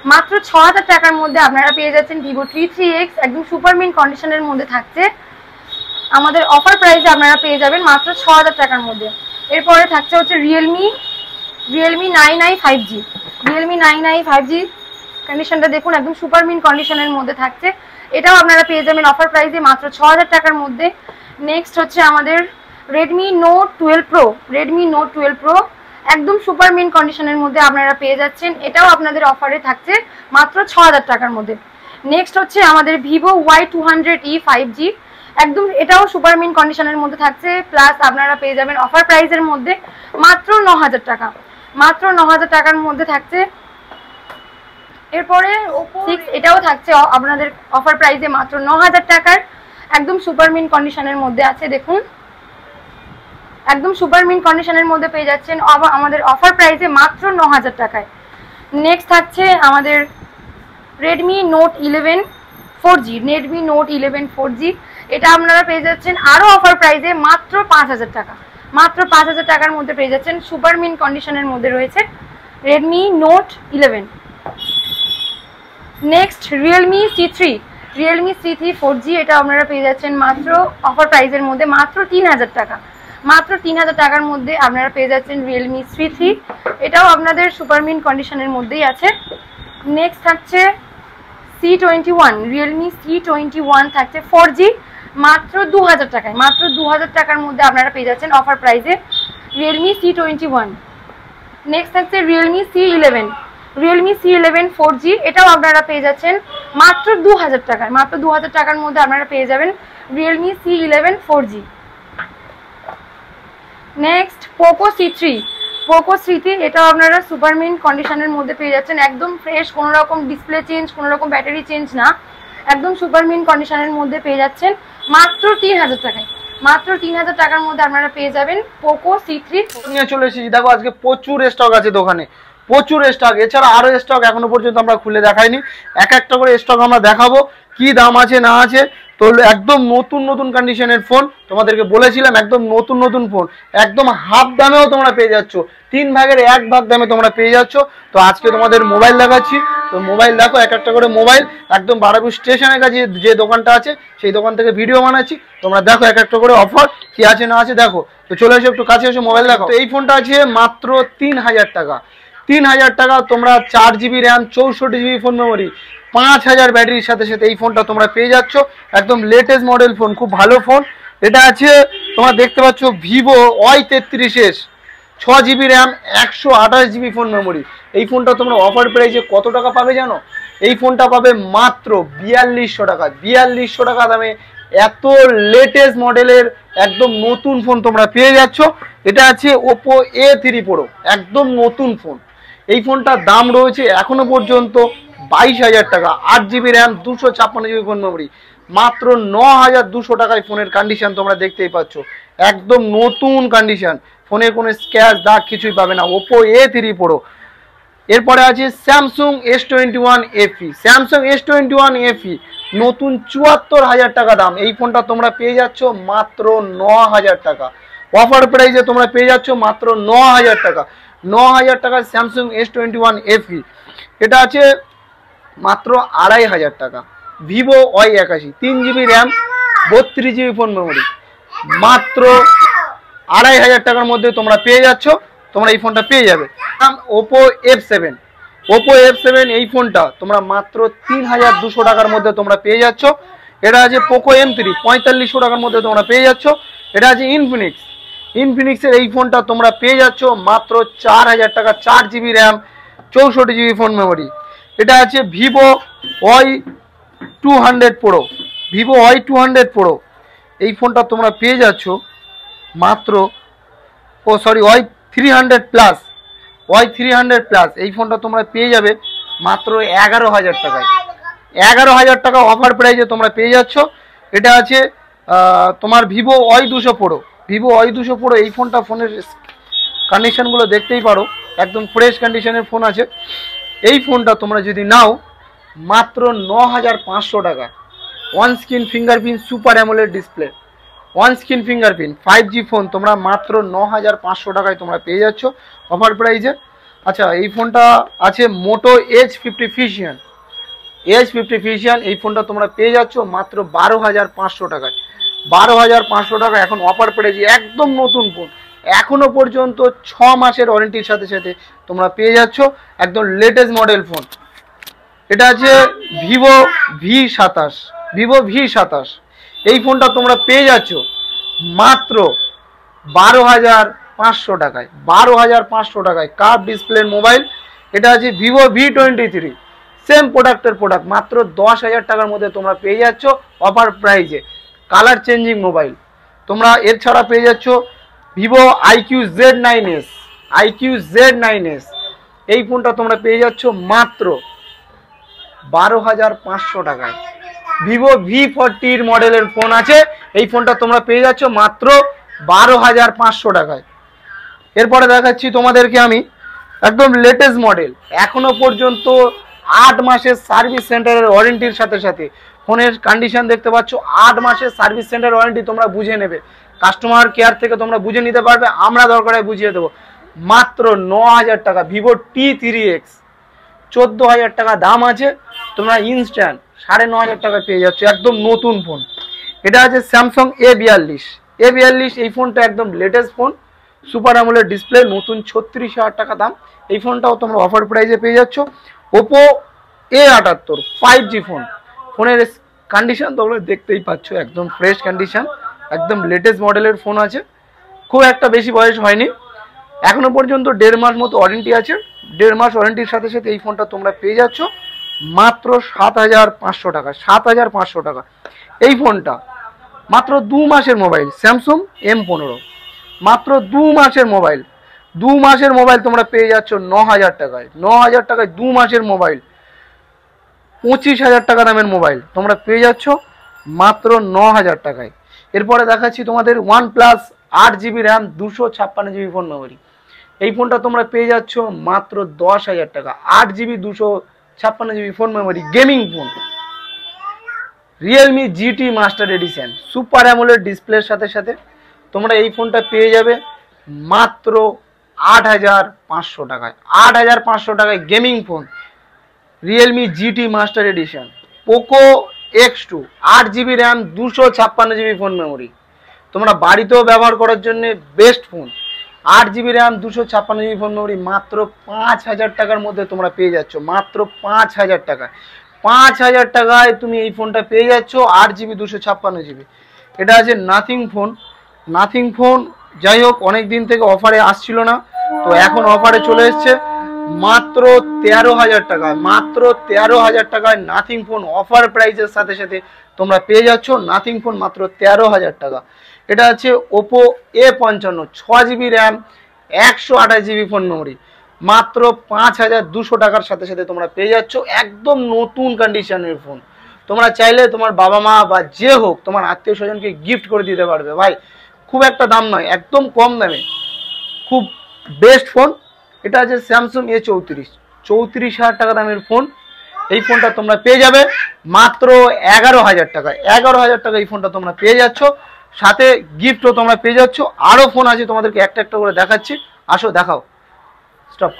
মাত্র ৬,০০০ টাকার মধ্যে আপনারা পেয়ে যাচ্ছেন ভিভো T3X, একদম সুপার মিন্ট কন্ডিশনের মধ্যে থাকছে। আমাদের অফার প্রাইসে আপনারা পেয়ে যাবেন মাত্র ৬,০০০ টাকার মধ্যে। এরপরে থাকছে হচ্ছে Realme 9i 5G। Realme 9i 5G কন্ডিশনটা দেখুন, একদম সুপার মিন্ট কন্ডিশনের মধ্যে থাকছে। এটাও আপনারা পেয়ে যাবেন অফার প্রাইসে মাত্র ৬,০০০ টাকার মধ্যে। নেক্সট হচ্ছে আমাদের Redmi note 12 pro. Redmi note 12 pro একদম সুপার মিন্ট কন্ডিশনের মধ্যে আপনারা পেয়ে যাচ্ছেন। এটাও আপনাদের অফারে থাকছে মাত্র ৬,০০০ টাকার মধ্যে। নেক্সট হচ্ছে আমাদের ভিভো Y200e 5G, একদম এটাও সুপার মিন্ট কন্ডিশনের মধ্যে থাকছে। প্লাস আপনারা পেয়ে যাবেন অফার প্রাইসের মধ্যে মাত্র ৯,০০০ টাকা। মাত্র ৯,০০০ টাকার মধ্যে থাকছে। এরপরে Oppo 6 এটাও থাকছে আপনাদের অফার প্রাইসে মাত্র ৯,০০০ টাকার, একদম সুপার মিন্ট কন্ডিশনের মধ্যে আছে। দেখুন একদম সুপার মিন্ট কন্ডিশনের মধ্যে পেয়ে যাচ্ছেন আমাদের অফার প্রাইসে মাত্র ৯,০০০ টাকায়। নেক্সট থাকছে আমাদের Redmi note 11 4G। Redmi note 11 4G এটা আপনারা পেয়ে যাচ্ছেন আরও অফার প্রাইসে মাত্র ৫,০০০ টাকা। মাত্র ৫,০০০ টাকার মধ্যে পেয়ে যাচ্ছেন, সুপার মিন্ট কন্ডিশনের মধ্যে রয়েছে Redmi note 11। Next Realme C3। Realme C3 4G এটা আপনারা পেয়ে যাচ্ছেন মাত্র অফার প্রাইসের মধ্যে মাত্র ৩,০০০ টাকা। মাত্র ৩,০০০ টাকার মধ্যে আপনারা পেয়ে যাচ্ছেন রিয়েলমি C3, এটাও আপনাদের সুপার মিন্ট কন্ডিশনের মধ্যেই আছে। নেক্সট থাকছে C21। রিয়েলমি C21 থাকছে 4G মাত্র ২,০০০ টাকায়। মাত্র ২,০০০ টাকার মধ্যে আপনারা পেয়ে যাচ্ছেন অফার প্রাইসে রিয়েলমি C21। নেক্সট থাকছে Realme C11। Realme C11 4G এটাও আপনারা পেয়ে যাচ্ছেন মাত্র ২,০০০ টাকায়। মাত্র ২,০০০ টাকার মধ্যে আপনারা পেয়ে যাবেন Realme C11 4G। Next Poco C3। Poco C3 এটাও আপনারা সুপার মিন্ট কন্ডিশনের মধ্যে পেয়ে যাচ্ছেন, একদম ফ্রেশ, কোনো রকম ডিসপ্লে চেঞ্জ, কোনো রকম ব্যাটারি চেঞ্জ না, একদম সুপার মিন্ট কন্ডিশনের মধ্যে পেয়ে যাচ্ছেন মাত্র ৩,০০০ টাকায়। মাত্র ৩,০০০ টাকার মধ্যে আপনারা পেয়ে যাবেন পোকো C3 নিয়ে চলে এসেছি। দেখো আজকে প্রচুর স্টক আছে দোকানে, প্রচুর স্টক। এছাড়া আরো স্টক এখনো পর্যন্ত আমরা খুলে দেখাইনি, এক একটা করে স্টক আমরা দেখাবো কি দাম আছে না আছে। তো একদম নতুন নতুন কন্ডিশনের ফোন তোমাদেরকে বলেছিলাম, একদম নতুন নতুন ফোন একদম হাফ দামেও তোমরা পেয়ে যাচ্ছ, 3 ভাগের 1 ভাগ দামে তোমরা পেয়ে যাচ্ছ। তো আজকে তোমাদের মোবাইল দেখাচ্ছি। তো মোবাইল দেখো, এক একটা করে মোবাইল একদম বারাবুর স্টেশনের কাছে যে দোকানটা আছে সেই দোকান থেকে ভিডিও বানাচ্ছি। তোমরা দেখো এক একটা করে অফার কি আছে না আছে দেখো। তো চলে এসো, একটু কাছে এসে মোবাইল দেখো। তো এই ফোনটা আছে মাত্র ৩,০০০ টাকা। ৩,০০০ টাকা তোমরা 4GB RAM, 64GB phone memory, ৫,০০০ ব্যাটারির সাথে সাথে এই ফোনটা তোমরা পেয়ে যাচ্ছ। একদম লেটেস্ট মডেল ফোন, খুব ভালো ফোন। এটা আছে তোমরা দেখতে পাচ্ছ Vivo Y33s, 6GB RAM, 128GB phone memory. এই ফোনটা তোমরা অফার প্রাইসে কত টাকা পাবে জানো? এই ফোনটা পাবে মাত্র ৪২০০ টাকা। ৪২০০ টাকা দামে এত লেটেস্ট মডেলের একদম নতুন ফোন তোমরা পেয়ে যাচ্ছ। এটা আছে Oppo A3 Pro, একদম নতুন ফোন। এই ফোনটার দাম রয়েছে এখনো পর্যন্ত ২২,০০০ টাকা। 8GB RAM, 256GB phone memory, মাত্র ৯,২০০ টাকায় ফোনের কন্ডিশন তোমরা দেখতেই পাচ্ছ, একদম নতুন কন্ডিশন। ফোনের কোনো স্ক্র্যাচ দাগ কিছুই পাবে না। Oppo A3 Pro। এরপরে আছে Samsung S21 FE। Samsung S21 FE নতুন ৭৪,০০০ টাকা দাম। এই ফোনটা তোমরা পেয়ে যাচ্ছ মাত্র ৯,০০০ টাকা। অফার প্রাইসে তোমরা পেয়ে যাচ্ছ মাত্র ৯,০০০ টাকা। ৯,০০০ টাকার স্যামসাং S21 FE। এটা আছে মাত্র ২,৫০০ টাকা। Vivo Y81, 3GB RAM, 32GB phone memory, মাত্র ২,৫০০ টাকার মধ্যে তোমরা পেয়ে যাচ্ছ। তোমরা এই ফোনটা পেয়ে যাবে। Oppo F7। Oppo F7 এই ফোনটা তোমরা মাত্র ৩,২০০ টাকার মধ্যে তোমরা পেয়ে যাচ্ছ। এটা আছে Poco M3, ৪৫০০ টাকার মধ্যে তোমরা পেয়ে যাচ্ছ। এটা আছে ইনফিনিক্সের এই ফোনটা তোমরা পেয়ে যাচ্ছ মাত্র ৪,০০০ টাকা। 4GB RAM, 64GB phone memory. এটা আছে Vivo Y200 Pro। Vivo Y200 Pro এই ফোনটা তোমরা পেয়ে যাচ্ছ মাত্র Y300 প্লাস। Y300 প্লাস এই ফোনটা তোমরা পেয়ে যাবে মাত্র ১১,০০০ টাকায়। ১১,০০০ টাকা অফার প্রাইসে তোমরা পেয়ে যাচ্ছ। এটা আছে তোমার Vivo Y200 Pro। Vivo Y200 Pro এই ফোনটা, ফোনের কন্ডিশনগুলো দেখতেই পারো, একদম ফ্রেশ কন্ডিশনের ফোন আছে। এই ফোনটা তোমরা যদি নাও মাত্র ৯,৫০০ টাকা। One screen fingerprint super AMOLED display, one screen fingerprint 5G phone তোমরা মাত্র ৯,৫০০ টাকায় তোমরা পেয়ে যাচ্ছ অফার প্রাইসে। আচ্ছা, এই ফোনটা আছে মোটো H50 ফিশিয়ান। H50 ফিশিয়ান এই ফোনটা তোমরা পেয়ে যাচ্ছ মাত্র 12,500 টাকায়। 12,500 টাকা এখন অফার পেয়েছি, একদম নতুন ফোন, এখনো পর্যন্ত 6 মাসের ওয়ারেন্টির সাথে সাথে তোমরা পেয়ে যাচ্ছ একদম লেটেস্ট মডেল ফোন। এটা আছে ভিভো V27। এই ফোনটা তোমরা পেয়ে যাচ্ছ মাত্র 12,500 টাকায়। 12,500 টাকায় কার্ভ ডিসপ্লের মোবাইল। এটা আছে vivo V23, সেম প্রোডাক্টের প্রোডাক্ট, মাত্র 10,000 টাকার মধ্যে তোমরা পেয়ে যাচ্ছ অফার প্রাইজে কালার চেঞ্জিং মোবাইল। তোমরা এর ছাড়া পেয়ে যাচ্ছ ভিভো IQ Z9s। এই ফোনটা তোমরা পেয়ে যাচ্ছ মাত্র 12,500 টাকায়। ভিভো V40 মডেলের ফোন আছে, এই ফোনটা তোমরা পেয়ে যাচ্ছ মাত্র 12,500 টাকায়। এরপরে দেখাচ্ছি তোমাদেরকে আমি একদম লেটেস্ট মডেল, এখনো পর্যন্ত 8 মাসের সার্ভিস সেন্টারের ওয়ারেন্টির সাথে সাথে ফোনের কন্ডিশন দেখতে পাচ্ছ। 8 মাসের সার্ভিস সেন্টার ওয়ারেন্টি তোমরা বুঝে নেবে, কাস্টমার কেয়ার থেকে তোমরা বুঝে নিতে পারবে, আমরা দরকার হয় বুঝিয়ে দেবো। মাত্র 9,000 টাকা ভিভো T3X, 14,000 টাকা দাম আছে, তোমরা ইনস্ট্যান্ট 9,500 টাকা পেয়ে যাচ্ছ একদম নতুন ফোন। এটা আছে স্যামসাং A42। এই ফোনটা একদম latest phone, super AMOLED display, নতুন 36,000 টাকা দাম। এই ফোনটাও তোমরা অফার প্রাইসে পেয়ে যাচ্ছ। ওপো A78 5G ফোন, ফোনের কন্ডিশন তোমরা দেখতেই পাচ্ছ, একদম ফ্রেশ কন্ডিশন, একদম লেটেস্ট মডেলের ফোন আছে, খুব একটা বেশি বয়স হয়নি, এখনো পর্যন্ত 1.5 মাস মতো ওয়ারেন্টি আছে। 1.5 মাস ওয়ারেন্টির সাথে সাথে এই ফোনটা তোমরা পেয়ে যাচ্ছ মাত্র 7,500 টাকা। 7,500 টাকা এই ফোনটা, মাত্র 2 মাসের মোবাইল, স্যামসাং M15, মাত্র 2 মাসের মোবাইল। 2 মাসের মোবাইল তোমরা পেয়ে যাচ্ছ 9,000 টাকায়। 9,000 টাকায় 2 মাসের মোবাইল। 25,000 টাকা দামের মোবাইল তোমরা পেয়ে যাচ্ছ মাত্র 9,000 টাকায়। এরপরে দেখাচ্ছি তোমাদের OnePlus 8GB RAM 256GB phone memory. এই ফোনটা তোমরা পেয়ে যাচ্ছ মাত্র 10,000 টাকা। 8GB 256GB phone memory, gaming phone. Realme GT master edition, super AMOLED ডিসপ্লের সাথে সাথে তোমরা এই ফোনটা পেয়ে যাবে মাত্র 8,500 টাকায়। 8,500 টাকায় gaming phone, Realme GT master edition. Poco X2 8GB RAM 256GB phone memory, তোমরা বাড়িতেও ব্যবহার করার জন্য best phone. 8GB RAM 256GB phone memory, মাত্র 5,000 টাকার মধ্যে তোমরা পেয়ে যাচ্ছ, মাত্র 5,000 টাকায়। 5,000 টাকায় তুমি এই ফোনটা পেয়ে যাচ্ছ 8GB 256GB। এটা আছে নাথিং ফোন। যাই হোক, অনেক দিন থেকে অফারে আসছিল না, তো এখন অফারে চলে এসছে মাত্র 13,000 টাকায়। মাত্র 13,000 টাকায় নাথিং ফোন অফার প্রাইসের সাথে সাথে তোমরা পেয়ে যাচ্ছ নাথিং ফোন মাত্র 13,000 টাকা। এটা আছে Oppo A55 6GB RAM 128GB phone memory, মাত্র 5,200 টাকার সাথে সাথে তোমরা পেয়ে যাচ্ছ একদম নতুন কন্ডিশনের ফোন। তোমরা চাইলে তোমার বাবা মা বা যে হোক তোমার আত্মীয় স্বজনকে গিফট করে দিতে পারবে ভাই, খুব একটা দাম নয়, একদম কম দামে, খুব বেস্ট ফোন। এটা আছে স্যামসাং A34, 34,000 টাকা দামের ফোন। এই ফোনটা তোমরা পেয়ে যাবে মাত্র 11,000 টাকায়। 11,000 টাকা এই ফোনটা তোমরা পেয়ে যাচ্ছ, সাথে গিফটও তোমরা পেয়ে যাচ্ছ। আরও ফোন আছে, তোমাদেরকে একটা একটা করে দেখাচ্ছি, আসো দেখাও, স্টপ করো।